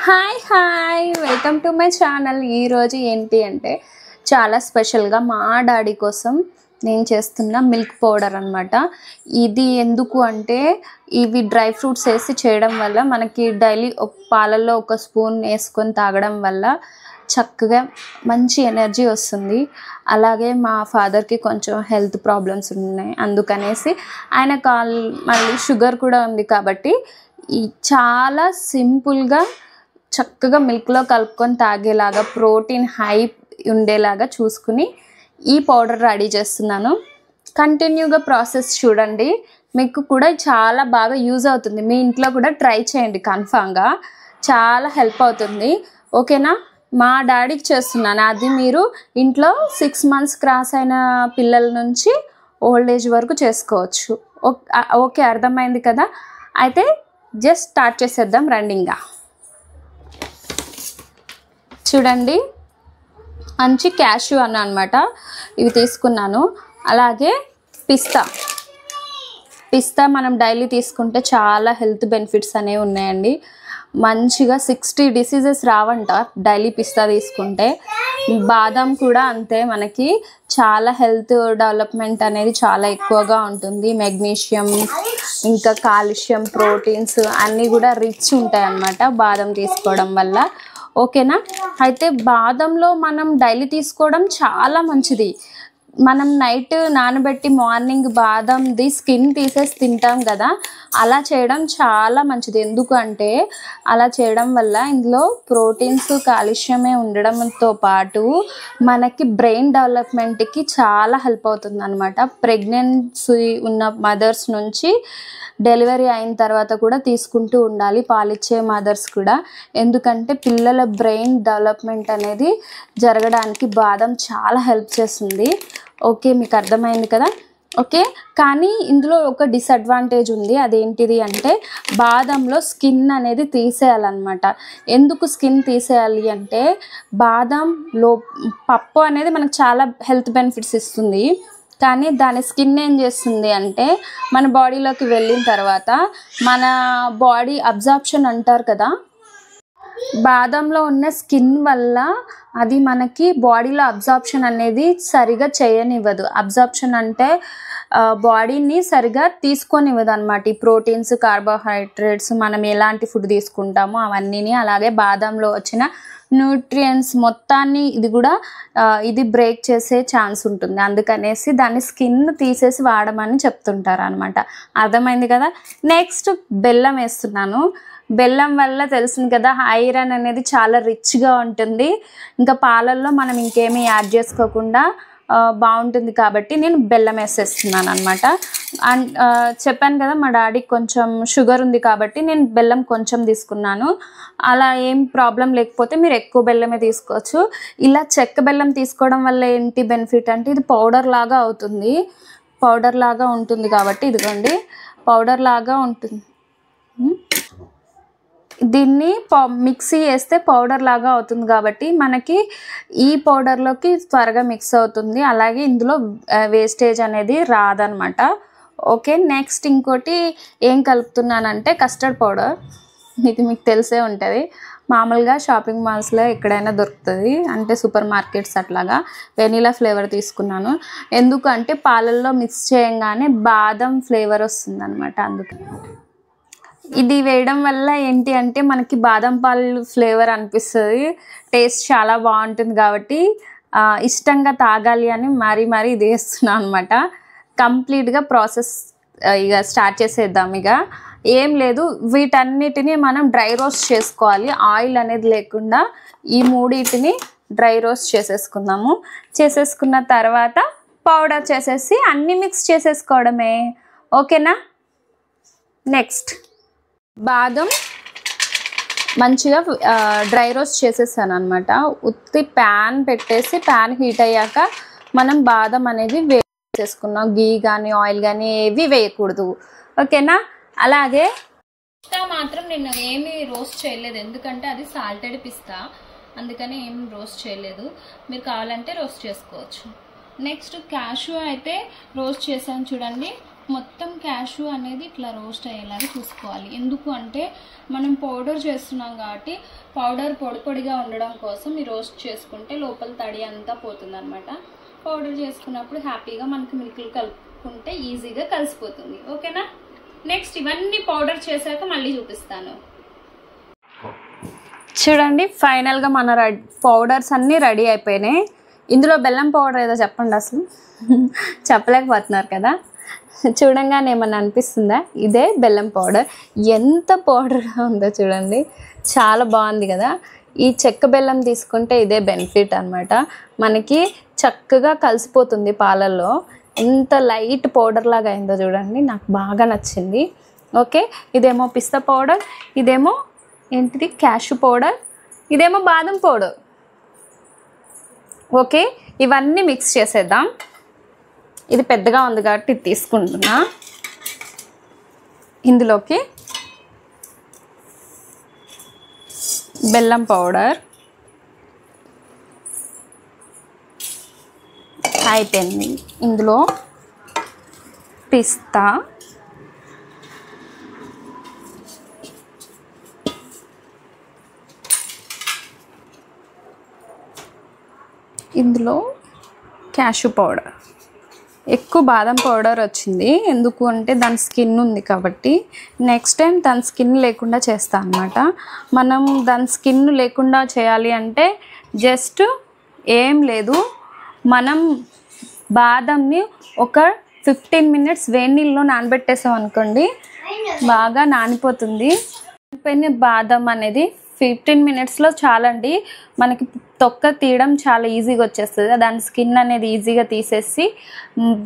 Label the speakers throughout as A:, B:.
A: Hi hi welcome to my channel. ఈరోజు ఏంటి అంటే చాలా స్పెషల్గా మా డాడీ కోసం నేను చేస్తున్న మిల్క్ పౌడర్ అనమాట. ఇది ఎందుకు అంటే ఇవి డ్రై ఫ్రూట్స్ వేసి చేయడం వల్ల మనకి డైలీ పాలల్లో ఒక స్పూన్ వేసుకొని తాగడం వల్ల చక్కగా మంచి ఎనర్జీ వస్తుంది. అలాగే మా ఫాదర్కి కొంచెం హెల్త్ ప్రాబ్లమ్స్ ఉన్నాయి, అందుకనేసి ఆయన మళ్ళీ షుగర్ కూడా ఉంది కాబట్టి చాలా సింపుల్గా చక్కగా మిల్క్లో కలుపుకొని తాగేలాగా ప్రోటీన్ హై ఉండేలాగా చూసుకుని ఈ పౌడర్ రెడీ చేస్తున్నాను. కంటిన్యూగా ప్రాసెస్ చూడండి, మీకు కూడా చాలా బాగా యూజ్ అవుతుంది. మీ ఇంట్లో కూడా ట్రై చేయండి, కన్ఫామ్గా చాలా హెల్ప్ అవుతుంది. ఓకేనా? మా డాడీకి చేస్తున్నాను. అది మీరు ఇంట్లో 6 months క్రాస్ అయిన పిల్లల నుంచి ఓల్డ్ ఏజ్ వరకు చేసుకోవచ్చు. ఓకే, అర్థమైంది కదా? అయితే జస్ట్ స్టార్ట్ చేసేద్దాం రండింగా. చూడండి, మంచి క్యాష్యూ అన్నమాట ఇవి తీసుకున్నాను. అలాగే పిస్తా మనం డైలీ తీసుకుంటే చాలా హెల్త్ బెనిఫిట్స్ అనేవి ఉన్నాయండి. మంచిగా 60 డిసీజెస్ రావంట డైలీ పిస్తా తీసుకుంటే. బాదం కూడా అంతే, మనకి చాలా హెల్త్ డెవలప్మెంట్ అనేది చాలా ఎక్కువగా ఉంటుంది. మెగ్నీషియం, ఇంకా కాల్షియం, ప్రోటీన్స్ అన్నీ కూడా రిచ్ ఉంటాయి అన్నమాట బాదం తీసుకోవడం వల్ల. ఓకేనా? అయితే బాదంలో మనం డైలీ తీసుకోవడం చాలా మంచిది. మనం నైట్ నానబెట్టి మార్నింగ్ బాదంది స్కిన్ తీసేసి తింటాం కదా, అలా చేయడం చాలా మంచిది. ఎందుకంటే అలా చేయడం వల్ల ఇందులో ప్రోటీన్స్, కాల్షియమే ఉండడంతో పాటు మనకి బ్రెయిన్ డెవలప్మెంట్కి చాలా హెల్ప్ అవుతుంది అనమాట. ప్రెగ్నెన్సీ ఉన్న మదర్స్ నుంచి డెలివరీ అయిన తర్వాత కూడా తీసుకుంటూ ఉండాలి, పాలిచ్చే మదర్స్ కూడా. ఎందుకంటే పిల్లల బ్రెయిన్ డెవలప్మెంట్ అనేది జరగడానికి బాదం చాలా హెల్ప్ చేస్తుంది. ఓకే, మీకు అర్థమైంది కదా? ఓకే, కానీ ఇందులో ఒక డిసడ్వాంటేజ్ ఉంది. అదేంటిది అంటే బాదంలో స్కిన్ అనేది తీసేయాలన్నమాట. ఎందుకు స్కిన్ తీసేయాలి అంటే బాదంలో పప్పు అనేది మనకు చాలా హెల్త్ బెనిఫిట్స్ ఇస్తుంది. కానీ దాని స్కిన్ ఏం చేస్తుంది అంటే మన బాడీలోకి వెళ్ళిన తర్వాత మన బాడీ అబ్జార్ప్షన్ అంటారు కదా, బాదంలో ఉన్న స్కిన్ వల్ల అది మనకి బాడీలో అబ్జార్ప్షన్ అనేది సరిగా చేయనివ్వదు. అబ్జార్ప్షన్ అంటే బాడీని సరిగా తీసుకొనివ్వదు అనమాట. ఈ ప్రోటీన్స్, కార్బోహైడ్రేట్స్ మనం ఎలాంటి ఫుడ్ తీసుకుంటామో అవన్నీ, అలాగే బాదంలో వచ్చిన న్యూట్రియంట్స్ మొత్తాన్ని ఇది బ్రేక్ చేసే ఛాన్స్ ఉంటుంది. అందుకనేసి దాన్ని స్కిన్ తీసేసి వాడమని చెప్తుంటారు అనమాట. అర్థమైంది కదా? నెక్స్ట్ బెల్లం వేస్తున్నాను. బెల్లం వల్ల తెలిసింది కదా, ఐరన్ అనేది చాలా రిచ్గా ఉంటుంది. ఇంకా పాలల్లో మనం ఇంకేమీ యాడ్ చేసుకోకుండా బాగుంటుంది కాబట్టి నేను బెల్లం వేసేస్తున్నాను అనమాట. అండ్ చెప్పాను కదా, మా డాడీకి కొంచెం షుగర్ ఉంది కాబట్టి నేను బెల్లం కొంచెం తీసుకున్నాను. అలా ఏం ప్రాబ్లం లేకపోతే మీరు ఎక్కువ బెల్లమే తీసుకోవచ్చు. ఇలా చెక్క బెల్లం తీసుకోవడం వల్ల ఏంటి బెనిఫిట్ అంటే ఇది పౌడర్ లాగా అవుతుంది. పౌడర్ లాగా ఉంటుంది కాబట్టి ఇదిగోండి, పౌడర్ లాగా ఉంటుంది. దీన్ని మిక్సీ వేస్తే పౌడర్ లాగా అవుతుంది కాబట్టి మనకి ఈ పౌడర్లోకి త్వరగా మిక్స్ అవుతుంది. అలాగే ఇందులో వేస్టేజ్ అనేది రాదనమాట. ఓకే, నెక్స్ట్ ఇంకోటి ఏం కలుపుతున్నానంటే కస్టర్డ్ పౌడర్. ఇది మీకు తెలిసే ఉంటుంది, మామూలుగా షాపింగ్ మాల్స్లో ఎక్కడైనా దొరుకుతుంది, అంటే సూపర్ మార్కెట్స్ అట్లాగా. వెనీలా ఫ్లేవర్ తీసుకున్నాను. ఎందుకంటే పాలల్లో మిక్స్ చేయగానే బాదం ఫ్లేవర్ వస్తుంది అనమాట. అందుకని ఇది వేయడం వల్ల ఏంటి అంటే మనకి బాదం పాలు ఫ్లేవర్ అనిపిస్తుంది, టేస్ట్ చాలా బాగుంటుంది. కాబట్టి ఇష్టంగా తాగాలి అని మరీ ఇది వేస్తున్నాను అనమాట. కంప్లీట్గా ప్రాసెస్ ఇక స్టార్ట్ చేసేద్దాం. ఇక ఏం లేదు, వీటన్నిటిని మనం డ్రై రోస్ట్ చేసుకోవాలి. ఆయిల్ అనేది లేకుండా ఈ మూడింటిని డ్రై రోస్ట్ చేసేసుకుందాము. చేసేసుకున్న తర్వాత పౌడర్ చేసేసి అన్నీ మిక్స్ చేసేసుకోవడమే. ఓకేనా? నెక్స్ట్ బాదం మంచిగా డ్రై రోస్ట్ చేసేసాను అనమాట. ఉత్తి ప్యాన్ పెట్టేసి ప్యాన్ హీట్ అయ్యాక మనం బాదం అనేది వేసేసుకున్నాం. గీ కానీ ఆయిల్ కానీ ఏవి వేయకూడదు. ఓకేనా? అలాగే పిస్తా మాత్రం నేను ఏమీ రోస్ట్ చేయలేదు, ఎందుకంటే అది సాల్టెడ్ పిస్తా, అందుకని ఏం రోస్ట్ చేయలేదు. మీరు కావాలంటే రోస్ట్ చేసుకోవచ్చు. నెక్స్ట్ క్యాష్యూ అయితే రోస్ట్ చేశాను చూడండి. మొత్తం క్యాషు అనేది ఇట్లా రోస్ట్ అయ్యేలాగా చూసుకోవాలి. ఎందుకు అంటే మనం పౌడర్ చేస్తున్నాం కాబట్టి పౌడర్ పొడి పొడిగా ఉండడం కోసం ఈ రోస్ట్ చేసుకుంటే లోపల తడి అంతా పోతుందన్నమాట. పౌడర్ చేసుకున్నప్పుడు హ్యాపీగా మనకి మిల్క్లు కలుపుకుంటే ఈజీగా కలిసిపోతుంది. ఓకేనా? నెక్స్ట్ ఇవన్నీ పౌడర్ చేశాక మళ్ళీ చూపిస్తాను. చూడండి, ఫైనల్గా మన పౌడర్స్ అన్నీ రెడీ అయిపోయినాయి. ఇందులో బెల్లం పౌడర్ ఏదో చెప్పండి, అసలు చెప్పలేకపోతున్నారు కదా. చూడంగానే ఏమన్నా అనిపిస్తుందా? ఇదే బెల్లం పౌడర్. ఎంత పౌడర్గా ఉందో చూడండి, చాలా బాగుంది కదా. ఈ చెక్క బెల్లం తీసుకుంటే ఇదే బెనిఫిట్ అనమాట. మనకి చక్కగా కలిసిపోతుంది పాలల్లో. ఎంత లైట్ పౌడర్ లాగా అయిందో చూడండి, నాకు బాగా నచ్చింది. ఓకే, ఇదేమో పిస్తా పౌడర్, ఇదేమో ఏంటిది క్యాషు పౌడర్, ఇదేమో బాదం పౌడర్. ఓకే, ఇవన్నీ మిక్స్ చేసేద్దాం. ఇది పెద్దగా ఉంది కాబట్టి ఇది తీసుకుంటున్నా. ఇందులోకి బెల్లం పౌడర్ అయిపోయింది. ఇందులో పిస్తా, ఇందులో క్యాషు పౌడర్. ఎక్కువ బాదం పౌడర్ వచ్చింది, ఎందుకు అంటే దాని స్కిన్ ఉంది కాబట్టి. నెక్స్ట్ టైం దాని స్కిన్ లేకుండా చేస్తాను అనమాట. మనం దాని స్కిన్ లేకుండా చేయాలి అంటే జస్ట్ ఏం లేదు, మనం బాదంని ఒక 15 minutes వేడి నీళ్ళలో నానబెట్టేసాం అనుకోండి, బాగా నానిపోతుంది. నానిపోయిన బాదం అనేది 15 minutesలో చాలండి. మనకి తొక్క తీయడం చాలా ఈజీగా వచ్చేస్తుంది. దాని స్కిన్ అనేది ఈజీగా తీసేసి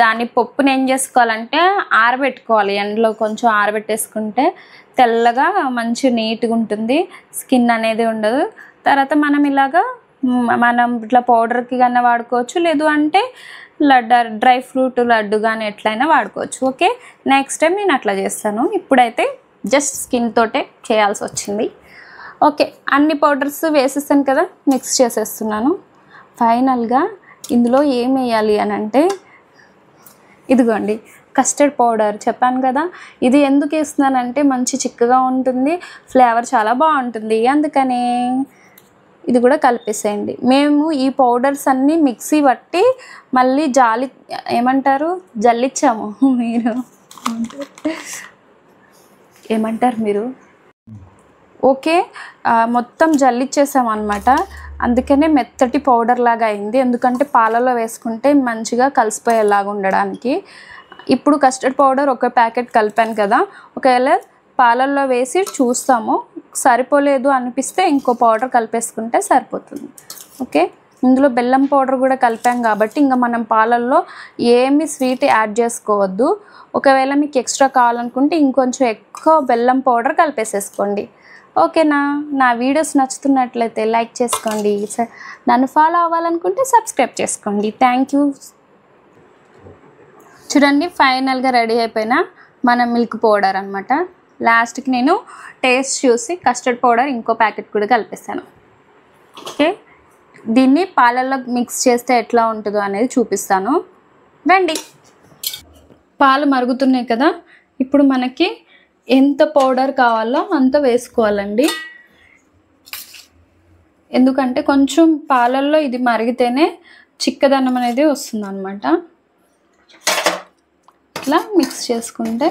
A: దాని పప్పుని ఏం చేసుకోవాలంటే ఆరబెట్టుకోవాలి. ఎండలో కొంచెం ఆరబెట్టేసుకుంటే తెల్లగా మంచి నీట్గా ఉంటుంది, స్కిన్ అనేది ఉండదు. తర్వాత మనం ఇలాగా ఇట్లా పౌడర్కి కానీ వాడుకోవచ్చు, లేదు అంటే లడ్డు డ్రై ఫ్రూట్ లడ్డు కానీ ఎట్లయినా వాడుకోవచ్చు. ఓకే, నెక్స్ట్ టైం నేను అట్లా చేస్తాను. ఇప్పుడైతే జస్ట్ స్కిన్ తోటే చేయాల్సి వచ్చింది. ఓకే, అన్ని పౌడర్స్ వేసేస్తాను కదా, మిక్స్ చేసేస్తున్నాను. ఫైనల్గా ఇందులో ఏం వేయాలి అని అంటే ఇదిగోండి కస్టర్డ్ పౌడర్ చెప్పాను కదా. ఇది ఎందుకు వేస్తున్నానంటే మంచి చిక్కగా ఉంటుంది, ఫ్లేవర్ చాలా బాగుంటుంది, అందుకని ఇది కూడా కలిపేసేయండి. మేము ఈ పౌడర్స్ అన్నీ మిక్సీ పట్టి మళ్ళీ జల్లిచ్చాము. మీరు ఏమంటారు మీరు? ఓకే, మొత్తం జల్లిచ్చేసామన్నమాట. అందుకనే మెత్తటి పౌడర్ లాగా అయింది, ఎందుకంటే పాలలో వేసుకుంటే మంచిగా కలిసిపోయేలాగా ఉండడానికి. ఇప్పుడు కస్టర్డ్ పౌడర్ ఒక ప్యాకెట్ కలిపాను కదా, ఒకవేళ పాలల్లో వేసి చూస్తాము, సరిపోలేదు అనిపిస్తే ఇంకో పౌడర్ కలిపేసుకుంటే సరిపోతుంది. ఓకే, ఇందులో బెల్లం పౌడర్ కూడా కలిపాం కాబట్టి ఇంకా మనం పాలల్లో ఏమి స్వీట్ యాడ్ చేసుకోవద్దు. ఒకవేళ మీకు ఎక్స్ట్రా కావాలనుకుంటే ఇంకొంచెం ఎక్కువ బెల్లం పౌడర్ కలిపేసేసుకోండి. ఓకేనా? నా వీడియోస్ నచ్చుతున్నట్లయితే లైక్ చేసుకోండి, నన్ను ఫాలో అవ్వాలనుకుంటే సబ్స్క్రైబ్ చేసుకోండి. Thank you. చూడండి, ఫైనల్గా రెడీ అయిపోయిన మన మిల్క్ పౌడర్ అనమాట. లాస్ట్కి నేను టేస్ట్ చూసి కస్టర్డ్ పౌడర్ ఇంకో ప్యాకెట్ కూడా కలిపేస్తాను. ఓకే, దీన్ని పాలల్లో మిక్స్ చేస్తే ఎట్లా ఉంటుందో అనేది చూపిస్తాను, రండి. పాలు మరుగుతున్నాయి కదా, ఇప్పుడు మనకి ఎంత పౌడర్ కావాలో అంత వేసుకోవాలండి. ఎందుకంటే కొంచెం పాలల్లో ఇది మరిగితేనే చిక్కదనం అనేది వస్తుంది అన్నమాట. ఇట్లా మిక్స్ చేసుకుంటే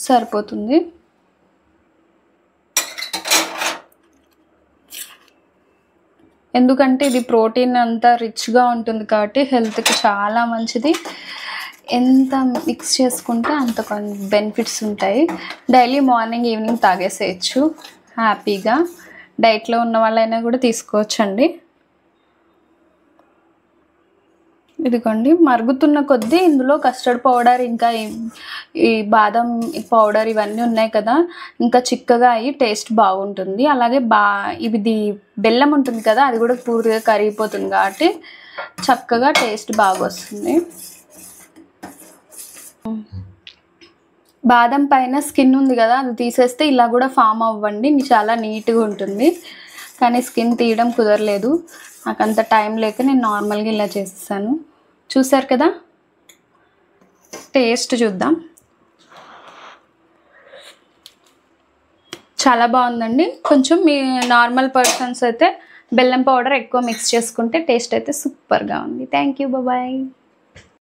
A: సరిపోతుంది. ఎందుకంటే ఇది ప్రోటీన్ అంతా రిచ్గా ఉంటుంది కాబట్టి హెల్త్కి చాలా మంచిది. ఎంత మిక్స్ చేసుకుంటే అంత బెనిఫిట్స్ ఉంటాయి. డైలీ మార్నింగ్ ఈవినింగ్ తాగేసేయచ్చు హ్యాపీగా. డైట్లో ఉన్న వాళ్ళైనా కూడా తీసుకోవచ్చండి. ఇదిగోండి, మరుగుతున్న కొద్దీ ఇందులో కస్టర్డ్ పౌడర్ ఇంకా ఈ బాదం పౌడర్ ఇవన్నీ ఉన్నాయి కదా, ఇంకా చిక్కగా అయ్యి టేస్ట్ బాగుంటుంది. అలాగే ఇది బెల్లం ఉంటుంది కదా, అది కూడా పూర్తిగా కరిగిపోతుంది కాబట్టి చక్కగా టేస్ట్ బాగా వస్తుంది. బాదం పైన స్కిన్ ఉంది కదా, అది తీసేస్తే ఇలా కూడా ఫామ్ అవ్వండి, చాలా నీట్గా ఉంటుంది. కానీ స్కిన్ తీయడం కుదరలేదు, నాకు అంత టైం లేక నేను నార్మల్గా ఇలా చేస్తాను. చూసారు కదా, టేస్ట్ చూద్దాం. చాలా బాగుందండి. కొంచెం మీ నార్మల్ పర్సన్స్ అయితే బెల్లం పౌడర్ ఎక్కువ మిక్స్ చేసుకుంటే టేస్ట్ అయితే సూపర్గా ఉంది. Thank you, bye.